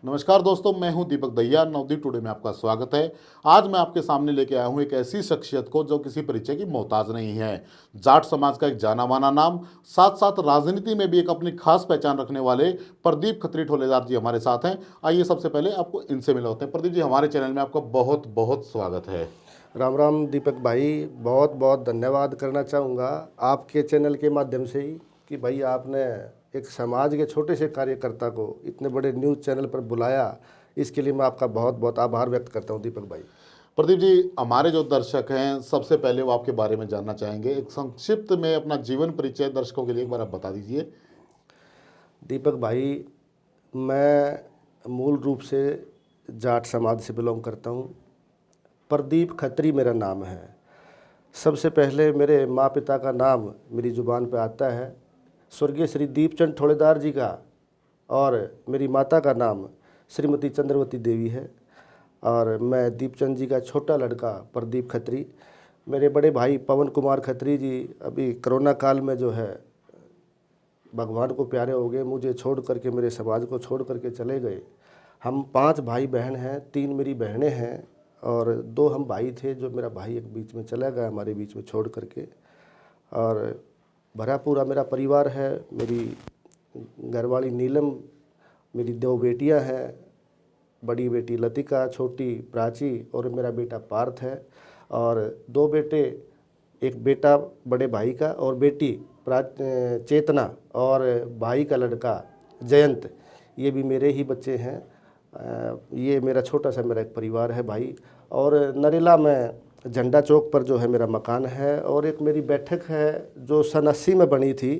नमस्कार दोस्तों, मैं हूं दीपक दहिया। नवदीप टुडे में आपका स्वागत है। आज मैं आपके सामने लेके आया हूं एक ऐसी शख्सियत को जो किसी परिचय की मोहताज नहीं है। जाट समाज का एक जाना माना नाम, साथ साथ राजनीति में भी एक अपनी खास पहचान रखने वाले प्रदीप खत्री ठोलेदार जी हमारे साथ हैं। आइए सबसे पहले आपको इनसे मिलवाते हैं। प्रदीप जी, हमारे चैनल में आपका बहुत बहुत स्वागत है। राम राम दीपक भाई, बहुत बहुत धन्यवाद करना चाहूँगा आपके चैनल के माध्यम से ही कि भाई आपने एक समाज के छोटे से कार्यकर्ता को इतने बड़े न्यूज़ चैनल पर बुलाया। इसके लिए मैं आपका बहुत बहुत आभार व्यक्त करता हूँ दीपक भाई। प्रदीप जी, हमारे जो दर्शक हैं सबसे पहले वो आपके बारे में जानना चाहेंगे। एक संक्षिप्त में अपना जीवन परिचय दर्शकों के लिए एक बार आप बता दीजिए। दीपक भाई, मैं मूल रूप से जाट समाज से बिलोंग करता हूँ। प्रदीप खत्री मेरा नाम है। सबसे पहले मेरे माँ पिता का नाम मेरी ज़ुबान पे आता है, स्वर्गीय श्री दीपचंद ठोलेदार जी का, और मेरी माता का नाम श्रीमती चंद्रवती देवी है। और मैं दीपचंद जी का छोटा लड़का प्रदीप खत्री। मेरे बड़े भाई पवन कुमार खत्री जी अभी कोरोना काल में जो है भगवान को प्यारे हो गए, मुझे छोड़ करके, मेरे समाज को छोड़ करके चले गए। हम 5 भाई बहन हैं, 3 मेरी बहनें हैं और 2 हम भाई थे। जो मेरा भाई एक बीच में चला गया हमारे बीच में छोड़ करके। और भरा पूरा मेरा परिवार है। मेरी घरवाली नीलम, मेरी 2 बेटियां हैं, बड़ी बेटी लतिका, छोटी प्राची, और मेरा बेटा पार्थ है। और 2 बेटे, एक बेटा बड़े भाई का और बेटी चेतना, और भाई का लड़का जयंत, ये भी मेरे ही बच्चे हैं। ये मेरा छोटा सा मेरा एक परिवार है भाई। और नरेला में झंडा चौक पर जो है मेरा मकान है। और एक मेरी बैठक है जो सन 80 में बनी थी।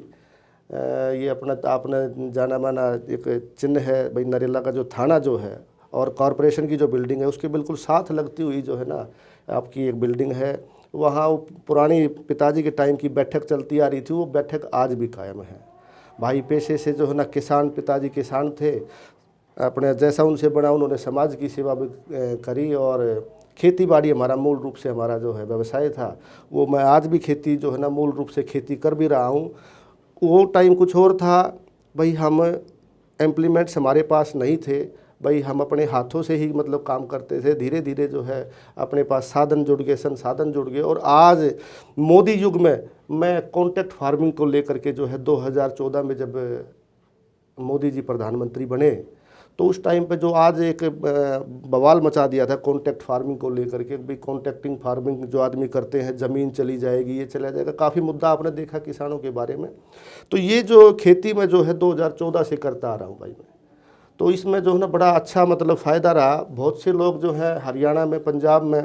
ये अपना आपने जाना माना एक चिन्ह है भाई, नरेला का जो थाना जो है और कॉरपोरेशन की जो बिल्डिंग है उसके बिल्कुल साथ लगती हुई जो है ना आपकी एक बिल्डिंग है। वहाँ पुरानी पिताजी के टाइम की बैठक चलती आ रही थी, वो बैठक आज भी कायम है। भाई पेशे से जो है ना किसान, पिताजी किसान थे। अपने जैसा उनसे बना उन्होंने समाज की सेवा भी करी। और खेती बाड़ी हमारा मूल रूप से हमारा जो है व्यवसाय था, वो मैं आज भी खेती जो है ना मूल रूप से खेती कर भी रहा हूँ। वो टाइम कुछ और था भाई, हम इम्प्लीमेंट्स हमारे पास नहीं थे भाई, हम अपने हाथों से ही मतलब काम करते थे। धीरे धीरे जो है अपने पास साधन जुड़ गए, संसाधन जुड़ गए। और आज मोदी युग में मैं कॉन्ट्रैक्ट फार्मिंग को लेकर के जो है 2014 में जब मोदी जी प्रधानमंत्री बने, तो उस टाइम पे जो आज एक बवाल मचा दिया था कॉन्ट्रैक्ट फार्मिंग को लेकर के, भाई कॉन्ट्रैक्टिंग फार्मिंग जो आदमी करते हैं, ज़मीन चली जाएगी, ये चला जाएगा, काफ़ी मुद्दा आपने देखा किसानों के बारे में। तो ये जो खेती में जो है 2014 से करता आ रहा हूँ भाई मैं। तो इसमें जो है ना बड़ा अच्छा मतलब फ़ायदा रहा। बहुत से लोग जो है हरियाणा में, पंजाब में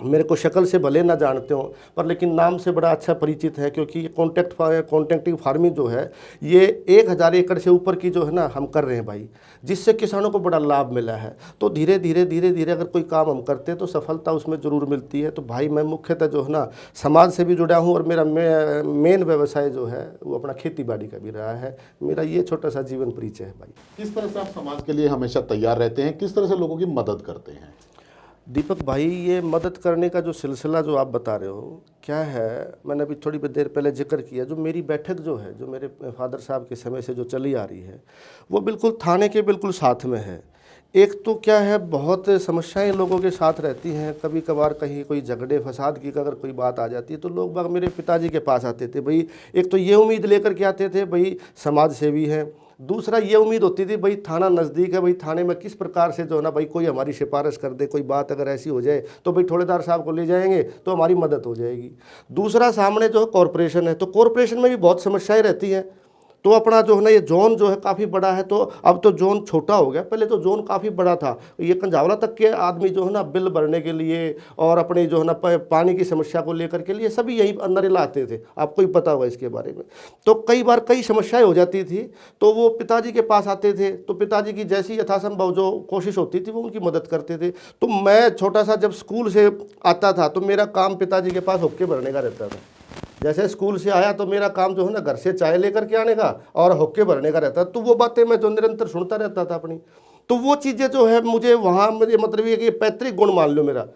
मेरे को शक्ल से भले ना जानते हो, पर लेकिन नाम से बड़ा अच्छा परिचित है। क्योंकि कॉन्ट्रैक्टिंग फार्मिंग जो है ये 1000 एकड़ से ऊपर की जो है ना हम कर रहे हैं भाई, जिससे किसानों को बड़ा लाभ मिला है। तो धीरे धीरे अगर कोई काम हम करते हैं तो सफलता उसमें ज़रूर मिलती है। तो भाई मैं मुख्यतः जो है ना समाज से भी जुड़ा हूँ, और मेरा मेन व्यवसाय जो है वो अपना खेती बाड़ी का भी रहा है। मेरा ये छोटा सा जीवन परिचय है भाई। किस तरह से आप समाज के लिए हमेशा तैयार रहते हैं, किस तरह से लोगों की मदद करते हैं? दीपक भाई, ये मदद करने का जो सिलसिला जो आप बता रहे हो क्या है, मैंने अभी थोड़ी देर पहले जिक्र किया। जो मेरी बैठक जो है, जो मेरे फादर साहब के समय से जो चली आ रही है, वो बिल्कुल थाने के बिल्कुल साथ में है। एक तो क्या है, बहुत समस्याएं लोगों के साथ रहती हैं। कभी कभार कहीं कोई झगड़े फसाद की अगर कोई बात आ जाती है तो लोग बाग मेरे पिताजी के पास आते थे भाई। एक तो ये उम्मीद लेकर के आते थे भाई समाज सेवी हैं। दूसरा ये उम्मीद होती थी भाई थाना नज़दीक है, भाई थाने में किस प्रकार से जो है ना भाई कोई हमारी सिफारिश कर दे, कोई बात अगर ऐसी हो जाए तो भाई ठोलेदार साहब को ले जाएंगे तो हमारी मदद हो जाएगी। दूसरा सामने जो कॉरपोरेशन है, तो कॉरपोरेशन में भी बहुत समस्याएं रहती हैं। तो अपना जो है ना ये जोन जो है काफ़ी बड़ा है, तो अब तो जोन छोटा हो गया, पहले तो जोन काफ़ी बड़ा था। ये कंझावला तक के आदमी जो है ना बिल भरने के लिए और अपने जो है ना पानी की समस्या को लेकर के लिए सभी यहीं नरेला आते थे, आपको ही पता होगा इसके बारे में। तो कई बार कई समस्याएं हो जाती थी तो वो पिताजी के पास आते थे, तो पिताजी की जैसी यथासंभव जो कोशिश होती थी वो उनकी मदद करते थे। तो मैं छोटा सा जब स्कूल से आता था तो मेरा काम पिताजी के पास हुक्के भरने का रहता था। जैसे स्कूल से आया तो मेरा काम जो है ना घर से चाय लेकर के आने का और हुक्के भरने का रहता। तो वो बातें मैं जो निरंतर सुनता रहता था अपनी, तो वो चीज़ें जो है मुझे वहाँ मुझे ये कि पैतृक गुण मान लो मेरा।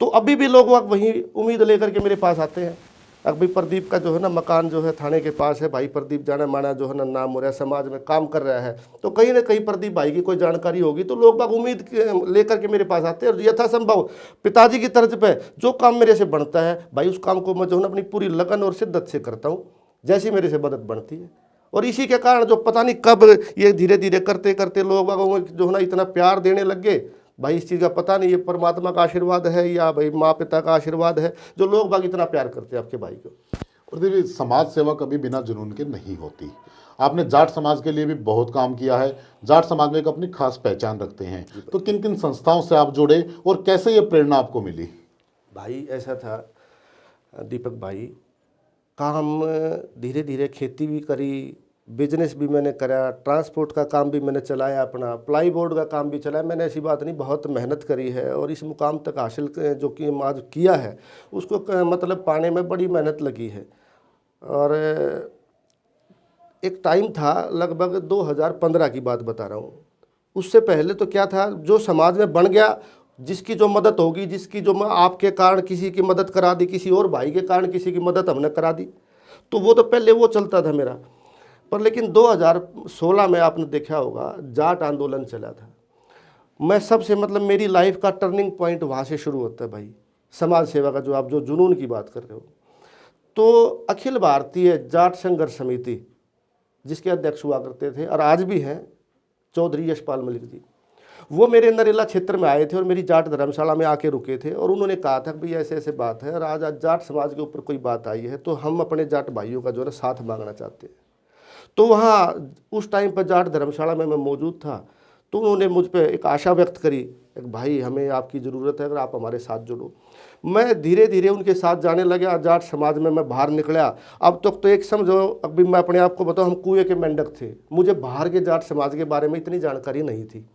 तो अभी भी लोग वहाँ वही उम्मीद लेकर के मेरे पास आते हैं अब भाई प्रदीप का जो है ना मकान जो है थाने के पास है भाई, प्रदीप जाना माना जो है ना नाम हो रहा है, समाज में काम कर रहा है, तो कहीं ना कहीं प्रदीप भाई की कोई जानकारी होगी तो लोग बाग उम्मीद लेकर के मेरे पास आते हैं। और यथासंभव पिताजी की तर्ज पे जो काम मेरे से बनता है भाई, उस काम को मैं जो है ना अपनी पूरी लगन और शिद्दत से करता हूँ, जैसी मेरे से मदद बनती है। और इसी के कारण जो पता नहीं कब ये धीरे धीरे करते करते लोग बागों को जो है ना इतना प्यार देने लग गए भाई, इस चीज़ का पता नहीं, ये परमात्मा का आशीर्वाद है या भाई माँ पिता का आशीर्वाद है जो लोग बाग इतना प्यार करते हैं आपके भाई को। और देखिए, समाज सेवा कभी बिना जुनून के नहीं होती। आपने जाट समाज के लिए भी बहुत काम किया है। जाट समाज में एक अपनी खास पहचान रखते हैं, तो किन किन संस्थाओं से आप जुड़े और कैसे ये प्रेरणा आपको मिली? भाई ऐसा था दीपक भाई, काम धीरे धीरे खेती भी करी, बिजनेस भी मैंने करा, ट्रांसपोर्ट का काम भी मैंने चलाया, अपना प्लाई बोर्ड का काम भी चलाया। मैंने ऐसी बात नहीं, बहुत मेहनत करी है और इस मुकाम तक हासिल जो कि आज किया है उसको मतलब पाने में बड़ी मेहनत लगी है। और एक टाइम था लगभग 2015 की बात बता रहा हूँ, उससे पहले तो क्या था, जो समाज में बन गया, जिसकी जो मदद होगी, जिसकी जो आपके कारण किसी की मदद करा दी, किसी और भाई के कारण किसी की मदद हमने करा दी, तो वो तो पहले वो चलता था मेरा। पर लेकिन 2016 में आपने देखा होगा जाट आंदोलन चला था। मैं सबसे मतलब मेरी लाइफ का टर्निंग पॉइंट वहाँ से शुरू होता है भाई, समाज सेवा का जो आप जो जुनून की बात कर रहे हो। तो अखिल भारतीय जाट संघर्ष समिति जिसके अध्यक्ष हुआ करते थे और आज भी हैं चौधरी यशपाल मलिक जी, वो मेरे नरेला क्षेत्र में आए थे और मेरी जाट धर्मशाला में आके रुके थे और उन्होंने कहा था कि भाई ऐसे ऐसे बात है और आज जाट समाज के ऊपर कोई बात आई है तो हम अपने जाट भाइयों का जो है साथ मांगना चाहते हैं। तो वहाँ उस टाइम पर जाट धर्मशाला में मैं मौजूद था, तो उन्होंने मुझ पर एक आशा व्यक्त करी, एक भाई हमें आपकी ज़रूरत है, अगर आप हमारे साथ जुड़ो। मैं धीरे धीरे उनके साथ जाने लगा, जाट समाज में मैं बाहर निकला। अब तक तो एक समझो, अभी मैं अपने आप को बताऊँ, हम कुएं के मेंढक थे, मुझे बाहर के जाट समाज के बारे में इतनी जानकारी नहीं थी।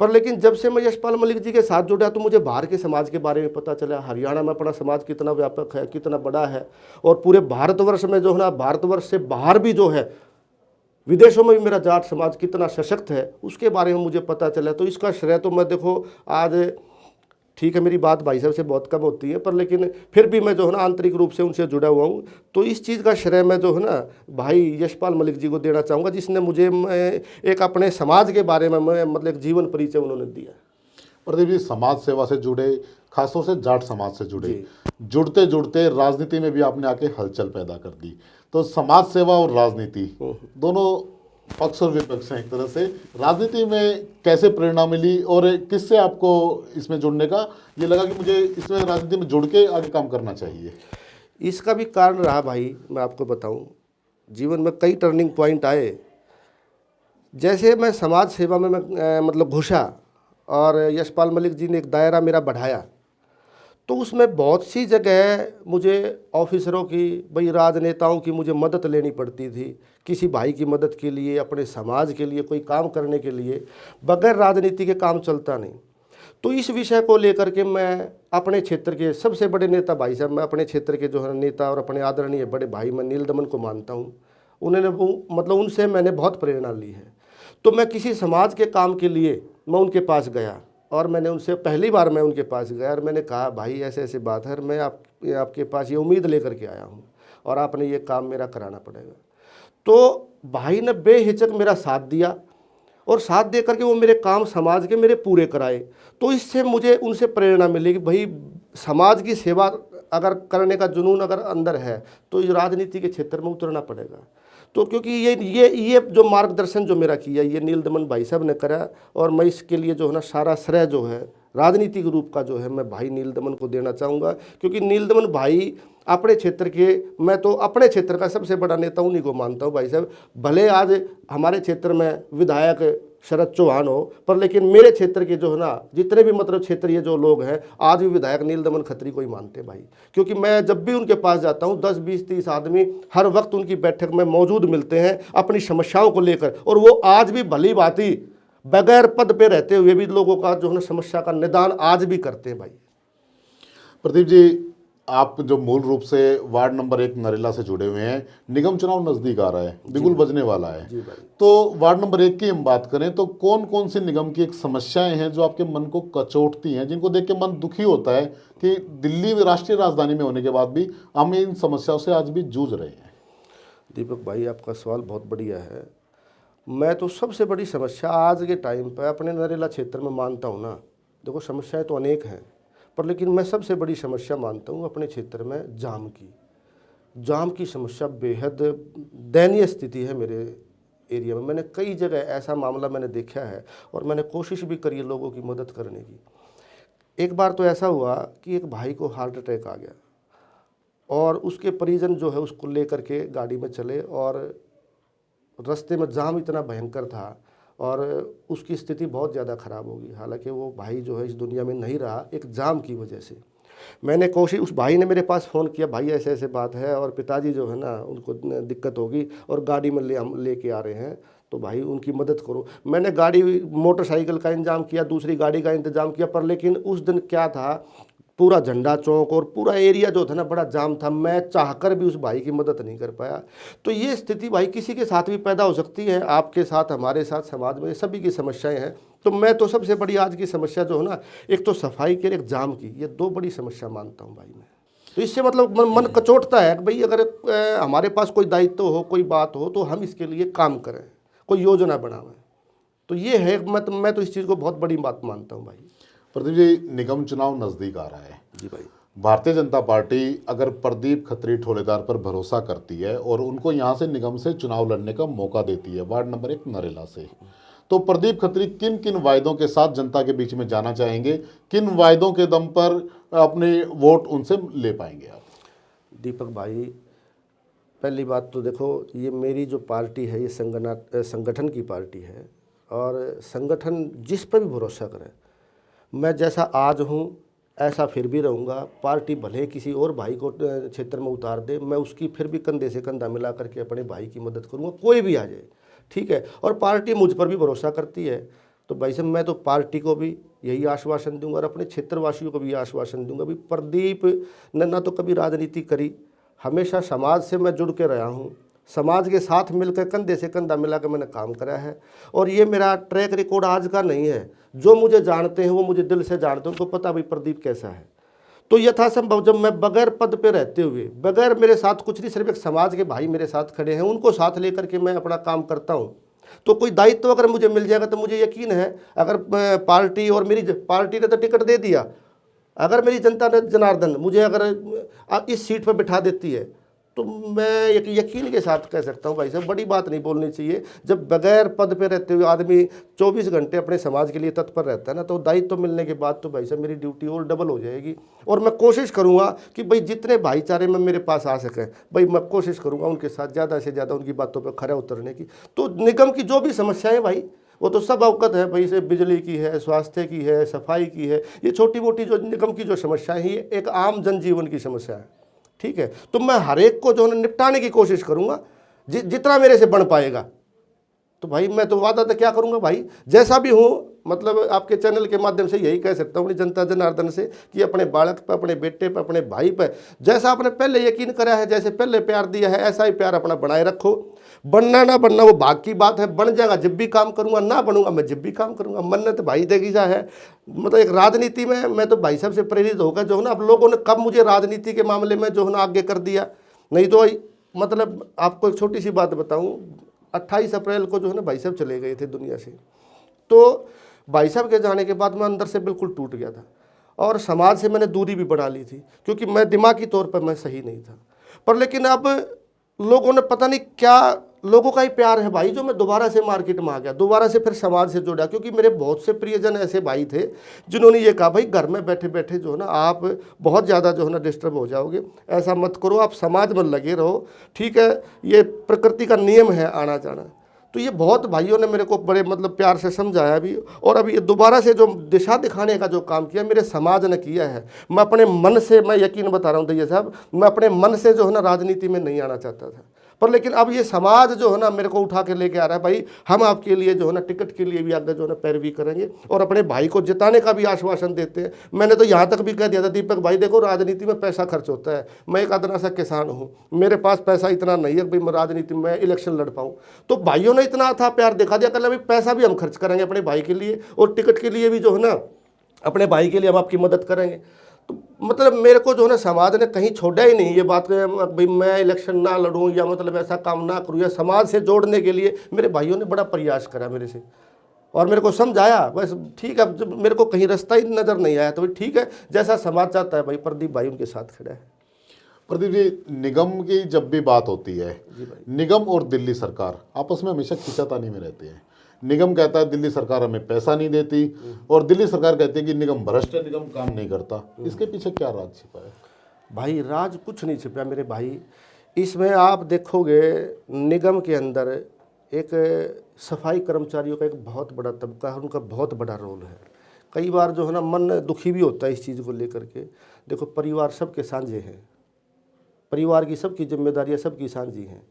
पर लेकिन जब से मैं यशपाल मलिक जी के साथ जुड़ा तो मुझे बाहर के समाज के बारे में पता चला, हरियाणा में अपना समाज कितना व्यापक है, कितना बड़ा है, और पूरे भारतवर्ष में जो है ना, भारतवर्ष से बाहर भी जो है विदेशों में भी मेरा जाट समाज कितना सशक्त है, उसके बारे में मुझे पता चला। तो इसका श्रेय तो मैं देखो आज, ठीक है मेरी बात भाई साहब से बहुत कम होती है, पर लेकिन फिर भी मैं जो है ना आंतरिक रूप से उनसे जुड़ा हुआ हूँ, तो इस चीज़ का श्रेय मैं जो है ना भाई यशपाल मलिक जी को देना चाहूँगा, जिसने मुझे एक अपने समाज के बारे में मतलब एक जीवन परिचय उन्होंने दिया। प्रदीप जी, समाज सेवा से जुड़े, खासतौर से जाट समाज से जुड़े, जुड़ते जुड़ते राजनीति में भी आपने आके हलचल पैदा कर दी। तो समाज सेवा और राजनीति दोनों पक्ष और विपक्ष हैं एक तरह से। राजनीति में कैसे प्रेरणा मिली और किससे आपको इसमें जुड़ने का ये लगा कि मुझे इसमें राजनीति में जुड़ के आगे काम करना चाहिए? इसका भी कारण रहा भाई, मैं आपको बताऊं, जीवन में कई टर्निंग पॉइंट आए। जैसे मैं समाज सेवा में मैं मतलब घुसा और यशपाल मलिक जी ने एक दायरा मेरा बढ़ाया, तो उसमें बहुत सी जगह मुझे ऑफिसरों की, भाई राजनेताओं की मुझे मदद लेनी पड़ती थी, किसी भाई की मदद के लिए, अपने समाज के लिए कोई काम करने के लिए। बगैर राजनीति के काम चलता नहीं। तो इस विषय को लेकर के मैं अपने क्षेत्र के सबसे बड़े नेता भाई साहब, मैं अपने क्षेत्र के जो है नेता और अपने आदरणीय बड़े भाई मैं नील दमन को मानता हूँ। उन्होंने मतलब उनसे मैंने बहुत प्रेरणा ली है। तो मैं किसी समाज के काम के लिए मैं उनके पास गया और मैंने उनसे पहली बार मैं उनके पास गया और मैंने कहा भाई ऐसे ऐसे बात है, मैं आपके पास ये उम्मीद लेकर के आया हूँ और आपने ये काम मेरा कराना पड़ेगा। तो भाई ने बेहिचक मेरा साथ दिया और साथ दे करके वो मेरे काम समाज के मेरे पूरे कराए। तो इससे मुझे उनसे प्रेरणा मिली कि भाई समाज की सेवा अगर करने का जुनून अगर अंदर है तो इस राजनीति के क्षेत्र में उतरना पड़ेगा। तो क्योंकि ये जो मार्गदर्शन जो मेरा किया ये नील दमन भाई साहब ने करा और मैं इसके लिए जो है ना सारा श्रेय जो है राजनीतिक रूप का जो है मैं भाई नील दमन को देना चाहूँगा। क्योंकि नील दमन भाई अपने क्षेत्र के, मैं तो अपने क्षेत्र का सबसे बड़ा नेता उन्हीं को मानता हूँ भाई साहब। भले आज हमारे क्षेत्र में विधायक शरद चौहान हो, पर लेकिन मेरे क्षेत्र के जो है ना जितने भी मतलब क्षेत्रीय जो लोग हैं आज भी विधायक नील दमन खत्री को ही मानते हैं भाई। क्योंकि मैं जब भी उनके पास जाता हूँ 10, 20, 30 आदमी हर वक्त उनकी बैठक में मौजूद मिलते हैं अपनी समस्याओं को लेकर, और वो आज भी भली भांति बगैर पद पे रहते हुए भी लोगों का जो है ना समस्या का निदान आज भी करते हैं भाई। प्रदीप जी, आप जो मूल रूप से वार्ड नंबर 1 नरेला से जुड़े हुए हैं, निगम चुनाव नजदीक आ रहा है, बिल्कुल बजने वाला है। जी भाई। तो वार्ड नंबर 1 की हम बात करें तो कौन कौन सी निगम की एक समस्याएं हैं जो आपके मन को कचोटती हैं, जिनको देख के मन दुखी होता है कि दिल्ली राष्ट्रीय राजधानी में होने के बाद भी हम इन समस्याओं से आज भी जूझ रहे हैं? दीपक भाई, आपका सवाल बहुत बढ़िया है। मैं तो सबसे बड़ी समस्या आज के टाइम पर अपने नरेला क्षेत्र में मानता हूँ ना, देखो समस्याएं तो अनेक हैं, पर लेकिन मैं सबसे बड़ी समस्या मानता हूँ अपने क्षेत्र में जाम की समस्या बेहद दयनीय स्थिति है मेरे एरिया में। मैंने कई जगह ऐसा मामला मैंने देखा है और मैंने कोशिश भी करी है लोगों की मदद करने की। एक बार तो ऐसा हुआ कि एक भाई को हार्ट अटैक आ गया और उसके परिजन जो है उसको लेकर के गाड़ी में चले और रास्ते में जाम इतना भयंकर था और उसकी स्थिति बहुत ज़्यादा ख़राब होगी। हालांकि वो भाई जो है इस दुनिया में नहीं रहा एक जाम की वजह से। मैंने कोशिश, उस भाई ने मेरे पास फ़ोन किया, भाई ऐसे ऐसे बात है और पिताजी जो है ना उनको दिक्कत होगी और गाड़ी में हम लेके आ रहे हैं, तो भाई उनकी मदद करो। मैंने गाड़ी, मोटरसाइकिल का इंतजाम किया, दूसरी गाड़ी का इंतजाम किया, पर लेकिन उस दिन क्या था, पूरा झंडा चौक और पूरा एरिया जो था ना बड़ा जाम था। मैं चाहकर भी उस भाई की मदद नहीं कर पाया। तो ये स्थिति भाई किसी के साथ भी पैदा हो सकती है, आपके साथ, हमारे साथ, समाज में सभी की समस्याएं हैं। तो मैं तो सबसे बड़ी आज की समस्या जो है ना, एक तो सफाई की और एक जाम की, ये दो बड़ी समस्या मानता हूँ भाई मैं। तो इससे मतलब मन कचोटता है कि भाई अगर हमारे पास कोई दायित्व हो, कोई बात हो, तो हम इसके लिए काम करें, कोई योजना बनावें। तो ये है, मैं तो इस चीज़ को बहुत बड़ी बात मानता हूँ भाई। प्रदीप जी, निगम चुनाव नजदीक आ रहा है। जी भाई। भारतीय जनता पार्टी अगर प्रदीप खत्री ठोलेदार पर भरोसा करती है और उनको यहाँ से निगम से चुनाव लड़ने का मौका देती है वार्ड नंबर 1 नरेला से, तो प्रदीप खत्री किन किन वायदों के साथ जनता के बीच में जाना चाहेंगे, किन वायदों के दम पर अपने वोट उनसे ले पाएंगे आप? दीपक भाई, पहली बात तो देखो, ये मेरी जो पार्टी है ये संगठन की पार्टी है और संगठन जिस पर भी भरोसा करे, मैं जैसा आज हूँ ऐसा फिर भी रहूँगा। पार्टी भले किसी और भाई को क्षेत्र में उतार दे, मैं उसकी फिर भी कंधे से कंधा मिला करके अपने भाई की मदद करूँगा, कोई भी आ जाए, ठीक है। और पार्टी मुझ पर भी भरोसा करती है, तो भाई साहब मैं तो पार्टी को भी यही आश्वासन दूंगा और अपने क्षेत्रवासियों को भी आश्वासन दूंगा। भी प्रदीप ने ना तो कभी राजनीति करी, हमेशा समाज से मैं जुड़ के रहा हूँ, समाज के साथ मिलकर कंधे से कंधा मिलाकर मैंने काम करा है। और ये मेरा ट्रैक रिकॉर्ड आज का नहीं है, जो मुझे जानते हैं वो मुझे दिल से जानते हैं, उनको पता भाई प्रदीप कैसा है। तो यथासंभव जब मैं बगैर पद पे रहते हुए, बगैर मेरे साथ कुछ नहीं, सिर्फ एक समाज के भाई मेरे साथ खड़े हैं, उनको साथ लेकर के मैं अपना काम करता हूँ। तो कोई दायित्व अगर मुझे मिल जाएगा तो मुझे यकीन है, अगर पार्टी और मेरी पार्टी ने तो टिकट दे दिया, अगर मेरी जनता ने जनार्दन मुझे अगर इस सीट पर बिठा देती है, तो मैं एक यकीन के साथ कह सकता हूँ भाई साहब, बड़ी बात नहीं बोलनी चाहिए। जब बगैर पद पे रहते हुए आदमी 24 घंटे अपने समाज के लिए तत्पर रहता है ना, तो दायित्व मिलने के बाद तो भाई साहब मेरी ड्यूटी और डबल हो जाएगी। और मैं कोशिश करूँगा कि भाई जितने भाईचारे में मेरे पास आ सकें, भाई मैं कोशिश करूँगा उनके साथ ज़्यादा से ज़्यादा उनकी बातों पर खरा उतरने की। तो निगम की जो भी समस्याएँ भाई, वो तो सब अवगत है भाई, से बिजली की है, स्वास्थ्य की है, सफाई की है, ये छोटी मोटी जो निगम की जो समस्याएँ हैं, ये एक आम जनजीवन की समस्या है, ठीक है। तो मैं हर एक को जो है निपटाने की कोशिश करूंगा जितना मेरे से बन पाएगा। तो भाई मैं तो वादा तो क्या करूंगा भाई, जैसा भी हूँ, मतलब आपके चैनल के माध्यम से यही कह सकता हूँ अपनी जनता जनार्दन से कि अपने बालक पर, अपने बेटे पर, अपने भाई पर जैसा आपने पहले यकीन करा है, जैसे पहले प्यार दिया है, ऐसा ही प्यार अपना बनाए रखो। बनना ना बनना वो बात की बात है, बन जाएगा जब भी काम करूंगा, ना बनूंगा मैं जब भी काम करूंगा। मन्नत भाई देगीजा है। मतलब एक राजनीति में मैं तो भाई साहब से प्रेरित होकर जो है ना, अब लोगों ने कब मुझे राजनीति के मामले में जो है ना आगे कर दिया, नहीं तो मतलब आपको एक छोटी सी बात बताऊं, 28 अप्रैल को जो है ना भाई साहब चले गए थे दुनिया से। तो भाई साहब के जाने के बाद मैं अंदर से बिल्कुल टूट गया था और समाज से मैंने दूरी भी बढ़ा ली थी, क्योंकि मैं दिमागी तौर पर मैं सही नहीं था। पर लेकिन अब लोगों ने पता नहीं क्या, लोगों का ही प्यार है भाई, जो मैं दोबारा से मार्केट में आ गया, दोबारा से फिर समाज से जुड़ा। क्योंकि मेरे बहुत से प्रियजन ऐसे भाई थे जिन्होंने ये कहा भाई घर में बैठे बैठे जो है ना आप बहुत ज़्यादा जो है ना डिस्टर्ब हो जाओगे, ऐसा मत करो, आप समाज में लगे रहो, ठीक है, ये प्रकृति का नियम है आना जाना। तो ये बहुत भाइयों ने मेरे को बड़े मतलब प्यार से समझाया भी, और अभी ये दोबारा से जो दिशा दिखाने का जो काम किया मेरे समाज ने किया है। मैं अपने मन से, मैं यकीन बता रहा हूँ दैया साहब, मैं अपने मन से जो है ना राजनीति में नहीं आना चाहता था। पर लेकिन अब ये समाज जो है ना मेरे को उठा के लेके आ रहा है, भाई हम आपके लिए जो है ना टिकट के लिए भी आगे जो है ना पैरवी करेंगे और अपने भाई को जिताने का भी आश्वासन देते हैं। मैंने तो यहाँ तक भी कह दिया था, दीपक भाई देखो राजनीति में पैसा खर्च होता है, मैं एक अदना सा किसान हूँ, मेरे पास पैसा इतना नहीं है भाई मैं राजनीति में इलेक्शन लड़ पाऊँ। तो भाइयों ने इतना था प्यार दिखा दिया, कल अभी पैसा भी हम खर्च करेंगे अपने भाई के लिए और टिकट के लिए भी जो है ना अपने भाई के लिए हम आपकी मदद करेंगे। तो मतलब मेरे को जो है ना समाज ने कहीं छोड़ा ही नहीं ये बात भाई मैं इलेक्शन ना लड़ूं या मतलब ऐसा काम ना करूं, या समाज से जोड़ने के लिए मेरे भाइयों ने बड़ा प्रयास करा मेरे से और मेरे को समझाया। बस ठीक है, जब मेरे को कहीं रास्ता ही नज़र नहीं आया तो भाई ठीक है, जैसा समाज चाहता है भाई प्रदीप भाई उनके साथ खड़ा है। प्रदीप जी, निगम की जब भी बात होती है, निगम और दिल्ली सरकार आपस में हमेशा खींचातानी में रहती है। निगम कहता है दिल्ली सरकार हमें पैसा नहीं देती और दिल्ली सरकार कहती है कि निगम भ्रष्ट है, निगम काम नहीं करता। इसके पीछे क्या राज छिपा है? भाई राज कुछ नहीं छिपा मेरे भाई। इसमें आप देखोगे निगम के अंदर एक सफाई कर्मचारियों का एक बहुत बड़ा तबका है, उनका बहुत बड़ा रोल है। कई बार जो है ना मन दुखी भी होता है इस चीज़ को लेकर के। देखो परिवार सबके साझे हैं, परिवार की सबकी जिम्मेदारियाँ सबकी साझी हैं।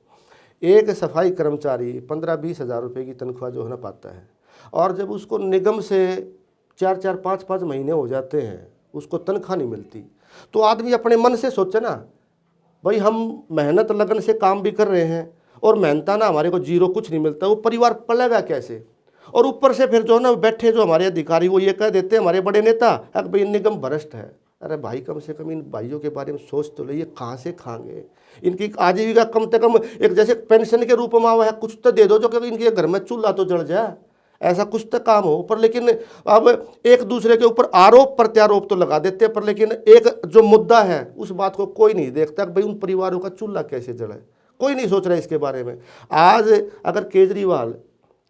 एक सफाई कर्मचारी 15-20 हज़ार रुपये की तनख्वाह जो है ना पाता है और जब उसको निगम से 4-4, 5-5 महीने हो जाते हैं उसको तनख्वाह नहीं मिलती, तो आदमी अपने मन से सोचे ना भाई हम मेहनत लगन से काम भी कर रहे हैं और मेहनताना हमारे को जीरो कुछ नहीं मिलता, वो परिवार पलेगा कैसे। और ऊपर से फिर जो है ना बैठे जो हमारे अधिकारी वो ये कह देते हैं हमारे बड़े नेता अब भाई निगम भ्रष्ट है। अरे भाई कम से कम इन भाइयों के बारे में सोच तो लो, ये कहाँ से खाएंगे, इनकी आजीविका कम से कम एक जैसे पेंशन के रूप में आवा है कुछ तो दे दो जो कि इनके घर में चूल्हा तो जल जाए, ऐसा कुछ तो काम हो। पर लेकिन अब एक दूसरे के ऊपर आरोप प्रत्यारोप तो लगा देते हैं, पर लेकिन एक जो मुद्दा है उस बात को कोई नहीं देखता भाई उन परिवारों का चूल्हा कैसे जले, कोई नहीं सोच रहा इसके बारे में। आज अगर केजरीवाल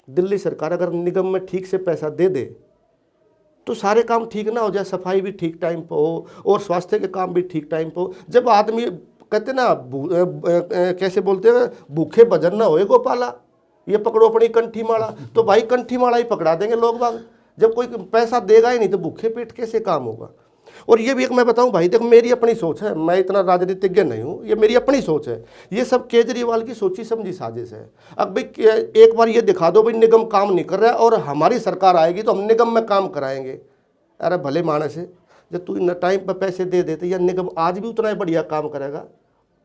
दिल्ली सरकार अगर निगम में ठीक से पैसा दे दे तो सारे काम ठीक ना हो जाए, सफाई भी ठीक टाइम पर हो और स्वास्थ्य के काम भी ठीक टाइम पर हो। जब आदमी कहते ना कैसे बोलते हैं भूखे भजन ना होए गोपाला, ये पकड़ो अपनी कंठी माला, तो भाई कंठी माला ही पकड़ा देंगे लोग बाग। जब कोई पैसा देगा ही नहीं तो भूखे पेट कैसे काम होगा। और ये भी एक मैं बताऊं भाई देखो मेरी अपनी सोच है, मैं इतना राजनीतिज्ञ नहीं हूँ, ये मेरी अपनी सोच है, ये सब केजरीवाल की सोची समझी साजिश है। अब भाई एक बार ये दिखा दो भाई निगम काम नहीं कर रहा है और हमारी सरकार आएगी तो हम निगम में काम कराएंगे। अरे भले मानस है, जब तू इन टाइम पर पैसे दे देते या निगम आज भी उतना ही बढ़िया काम करेगा,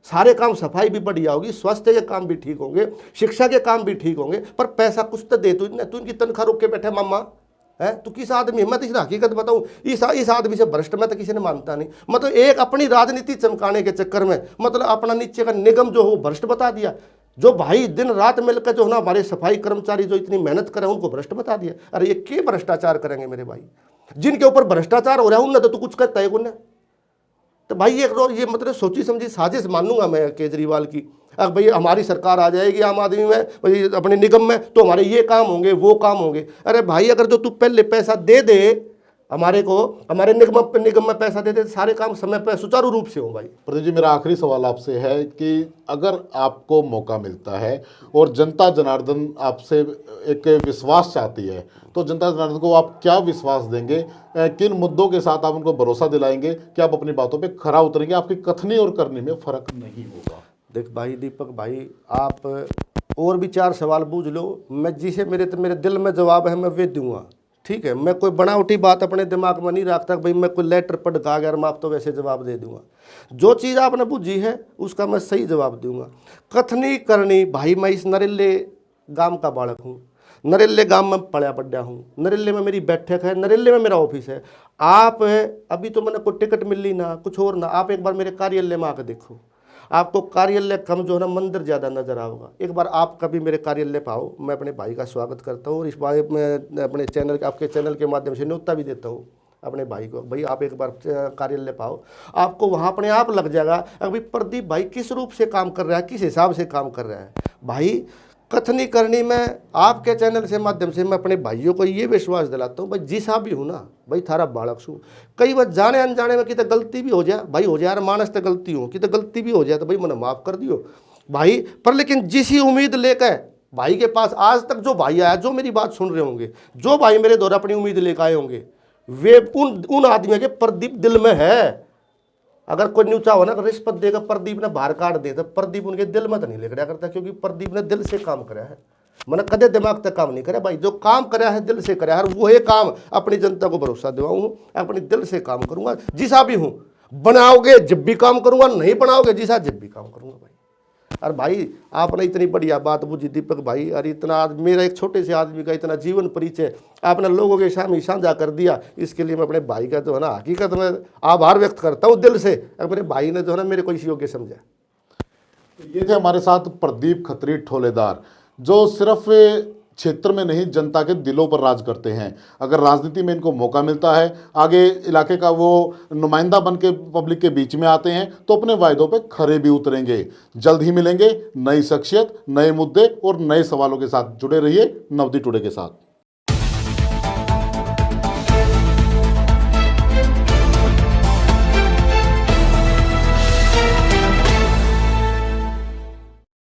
सारे काम सफाई भी बढ़िया होगी, स्वास्थ्य के काम भी ठीक होंगे, शिक्षा के काम भी ठीक होंगे, पर पैसा कुछ तो दे। तू इनकी तनख्वाह रोक के बैठे मामा है, तू किस आदमी है। मैं तो इस हकीकत बताऊं इस आदमी से भ्रष्ट मैं तो किसी ने मानता नहीं। मतलब एक अपनी राजनीति चमकाने के चक्कर में मतलब अपना नीचे का निगम जो हो भ्रष्ट बता दिया। जो भाई दिन रात मिलकर जो ना हमारे सफाई कर्मचारी जो इतनी मेहनत कर रहे हैं उनको भ्रष्ट बता दिया। अरे ये क्या भ्रष्टाचार करेंगे मेरे भाई, जिनके ऊपर भ्रष्टाचार हो रहा है उन तो तू कुछ कहता है उन्हें। तो भाई ये मतलब सोची समझी साजिश मानूंगा मैं केजरीवाल की। अब भाई हमारी सरकार आ जाएगी आम आदमी में भाई अपने निगम में तो हमारे ये काम होंगे वो काम होंगे। अरे भाई अगर जो तू पहले पैसा दे दे हमारे को, हमारे निगम में पैसा दे दे, सारे काम समय पर सुचारू रूप से हो। भाई प्रदीप जी मेरा आखिरी सवाल आपसे है कि अगर आपको मौका मिलता है और जनता जनार्दन आपसे एक विश्वास चाहती है तो जनता जनार्दन को आप क्या विश्वास देंगे, किन मुद्दों के साथ आप उनको भरोसा दिलाएंगे कि आप अपनी बातों पे खरा उतरेंगे, आपकी कथनी और करनी में फर्क नहीं होगा? देख भाई दीपक भाई आप और भी 4 सवाल पूछ लो, मैं जिसे मेरे दिल में जवाब है मैं वे दूंगा, ठीक है। मैं कोई बनावटी बात अपने दिमाग में नहीं रखता भाई मैं कोई लेटर पढ़ के आ गया मैं आप तो वैसे जवाब दे दूंगा। जो चीज़ आपने पूछी है उसका मैं सही जवाब दूंगा। कथनी करनी भाई मैं इस नरेले गांव का बालक हूँ, नरेले गांव में पड़ा पड्या हूँ, नरेले में मेरी बैठक है, नरेले में मेरा ऑफिस है। आप अभी तो मैंने कोई टिकट मिल ली ना कुछ और ना, आप एक बार मेरे कार्यालय में आकर देखो, आपको कार्यालय कम जो है ना मंदिर ज़्यादा नजर आएगा। एक बार आप कभी मेरे कार्यालय पर आओ, मैं अपने भाई का स्वागत करता हूँ और इस बार मैं अपने चैनल आपके चैनल के माध्यम से न्योता भी देता हूँ अपने भाई को, भाई आप एक बार कार्यालय पर आओ, आपको वहाँ अपने आप लग जाएगा अभी प्रदीप भाई किस रूप से काम कर रहा है, किस हिसाब से काम कर रहा है। भाई कथनी करनी में आपके चैनल से माध्यम से मैं अपने भाइयों को ये विश्वास दिलाता हूँ भाई जिसा भी हूँ ना भाई थारा बालक छूँ। कई बार जाने अनजाने में कि गलती भी हो जाए भाई, हो जाए यार मानस तो गलती हो कि गलती भी हो जाए तो भाई मैंने माफ़ कर दियो भाई। पर लेकिन जिसी उम्मीद लेकर भाई के पास आज तक जो भाई आया, जो मेरी बात सुन रहे होंगे, जो भाई मेरे द्वारा अपनी उम्मीद लेकर आए होंगे, वे उन आदमियों के प्रदीप दिल में है, अगर कोई न्यूचा हो ना तो रिश्वत देगा, प्रदीप ने बाहर काट दे, तो प्रदीप उनके दिल में तो नहीं लिखा करता, क्योंकि प्रदीप ने दिल से काम करा है। मैंने कदे दिमाग तक काम नहीं करा भाई, जो काम करा है दिल से करा है, और वो काम अपनी जनता को भरोसा दिलाऊं, अपने दिल से काम करूंगा, जिसा भी हूं। बनाओगे जब भी काम करूंगा, नहीं बनाओगे जिसा जब भी काम करूंगा भाई। और भाई आपने इतनी बढ़िया बात बुझी दीपक भाई, और इतना मेरा एक छोटे से आदमी का इतना जीवन परिचय आपने लोगों के सामने साझा कर दिया, इसके लिए मैं अपने भाई का जो है ना हकीकत में आभार व्यक्त करता हूँ दिल से। अपने भाई ने जो है ना मेरे को इस योग्य समझा। ये थे हमारे साथ प्रदीप खत्री ठोलेदार, जो सिर्फ क्षेत्र में नहीं जनता के दिलों पर राज करते हैं। अगर राजनीति में इनको मौका मिलता है, आगे इलाके का वो नुमाइंदा बन के पब्लिक के बीच में आते हैं, तो अपने वायदों पे खरे भी उतरेंगे। जल्द ही मिलेंगे नई शख्सियत, नए मुद्दे और नए सवालों के साथ। जुड़े रहिए नवदीप टुडे के साथ।